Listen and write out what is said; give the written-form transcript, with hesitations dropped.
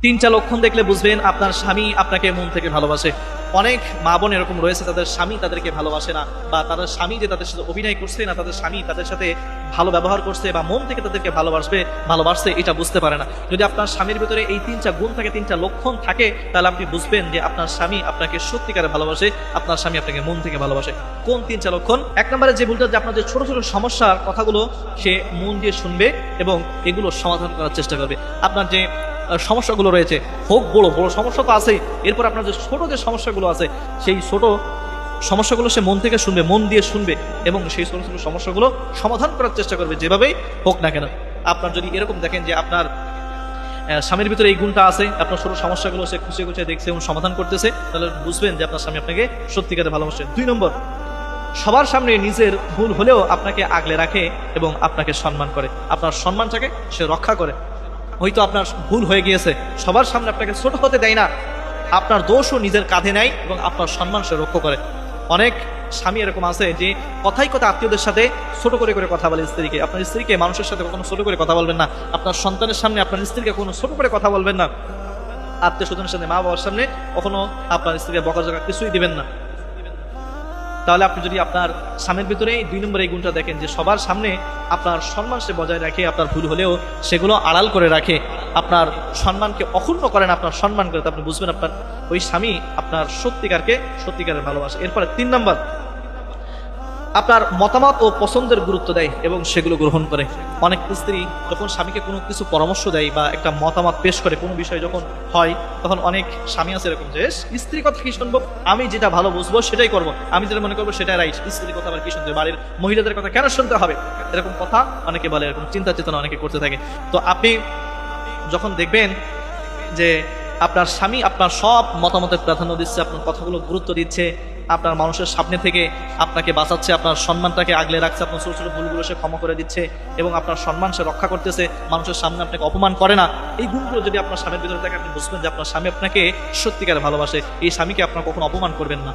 তিনটা লক্ষণ দেখলে বুঝবেন আপনার স্বামী আপনাকে মন থেকে ভালোবাসে। অনেক মা বোন এরকম রয়েছে, তাদের স্বামী তাদেরকে ভালোবাসে না, বা তাদের স্বামী যে তাদের সাথে অভিনয় করছে না, তাদের স্বামী তাদের সাথে ভালো ব্যবহার করছে বা মন থেকে তাদেরকে ভালোবাসছে এটা বুঝতে পারে না। যদি আপনার স্বামীর ভিতরে এই তিনটা গুণ থাকে, তিনটা লক্ষণ থাকে, তাহলে আপনি বুঝবেন যে আপনার স্বামী আপনাকে সত্যিকারে ভালোবাসে, আপনার স্বামী আপনাকে মন থেকে ভালোবাসে। কোন তিনটা লক্ষণ? এক নম্বরে যে ভুলটা, যে আপনার যে ছোট ছোট সমস্যার কথাগুলো সে মন দিয়ে শুনবে এবং এগুলো সমাধান করার চেষ্টা করবে। আপনার যে সমস্যাগুলো রয়েছে, হোক বড় বড় সমস্যা তো আছেই, এরপর আপনার যে ছোট যে সমস্যাগুলো আছে সেই ছোট সমস্যাগুলো সে মন থেকে শুনবে, মন দিয়ে শুনবে এবং সেই ছোট ছোট সমস্যাগুলো সমাধান করার চেষ্টা করবে, যেভাবেই হোক না কেন। আপনার যদি এরকম দেখেন যে আপনার স্বামীর ভিতরে এই গুণটা আছে, আপনার ছোট সমস্যাগুলো সে খুশি খুশি দেখছে এবং সমাধান করতেছে, তাহলে বুঝবেন যে আপনার স্বামী আপনাকে সত্যিকারে ভালোবাসে। 2 নম্বর, সবার সামনে নিজের ভুল হলেও আপনাকে আগলে রাখে এবং আপনাকে সম্মান করে, আপনার সম্মানটাকে সে রক্ষা করে। হয়তো আপনার ভুল হয়ে গিয়েছে, সবার সামনে আপনাকে ছোট হতে দেয় না, আপনার দোষও নিজের কাঁধে নেয় এবং আপনার সম্মান সে রক্ষা করে। অনেক স্বামী এরকম আছে যে কথায় কথা আত্মীয়দের সাথে ছোট করে করে কথা বলে স্ত্রীকে। আপনার স্ত্রীকে মানুষের সাথে কখনো ছোট করে কথা বলবেন না, আপনার সন্তানের সামনে আপনার স্ত্রীকে কখনো ছোট করে কথা বলবেন না, আত্মীয় স্বজনের সাথে মা বাবার সামনে কখনো আপনার স্ত্রীকে বকাঝকা কিছুই দিবেন না। তাহলে আপনি যদি আপনার স্বামীর ভিতরে 2 নম্বর এই গুণটা দেখেন যে সবার সামনে আপনার সম্মান সে বজায় রাখে, আপনার ভুল হলেও সেগুলো আড়াল করে রাখে, আপনার সম্মানকে অক্ষুণ্ণ করেন, আপনার সম্মান করে, আপনি বুঝবেন আপনার ওই স্বামী আপনার সত্যিকারের ভালোবাসে। এরপরে 3 নম্বর, আপনার মতামত ও পছন্দের গুরুত্ব দেয় এবং সেগুলো গ্রহণ করে। অনেক স্ত্রী যখন স্বামীকে কোনো কিছু পরামর্শ দেয় বা একটা মতামত পেশ করে কোনো বিষয় যখন হয়, তখন অনেক স্বামী আছে এরকম যে স্ত্রীর কথা কি শুনবো, আমি যেটা ভালো বুঝবো সেটাই করবো, আমি যেটা মনে করবো সেটাই রাইট, স্ত্রীর কথা আবার কি শুনতে, বাড়ির মহিলাদের কথা কেন শুনতে হবে, এরকম কথা অনেকে বলে, এরকম চিন্তা চেতনা অনেকে করতে থাকে। তো আপনি যখন দেখবেন যে আপনার স্বামী আপনার সব মতামতের প্রাধান্য দিচ্ছে, আপনার কথাগুলো গুরুত্ব দিচ্ছে, আপনার মানুষের সামনে থেকে আপনাকে বাঁচাচ্ছে, আপনার সম্মানটাকে আগলে রাখছে, আপনার ছোট ছোট ভুলগুলো সে ক্ষমা করে দিচ্ছে এবং আপনার সম্মান সে রক্ষা করতেছে, মানুষের সামনে আপনাকে অপমান করে না, এই গুণগুলো যদি আপনার স্বামীর ভিতরে থাকে, আপনি বুঝবেন যে আপনার স্বামী আপনাকে সত্যিকারে ভালোবাসে। এই স্বামীকে আপনার কখনো অপমান করবেন না।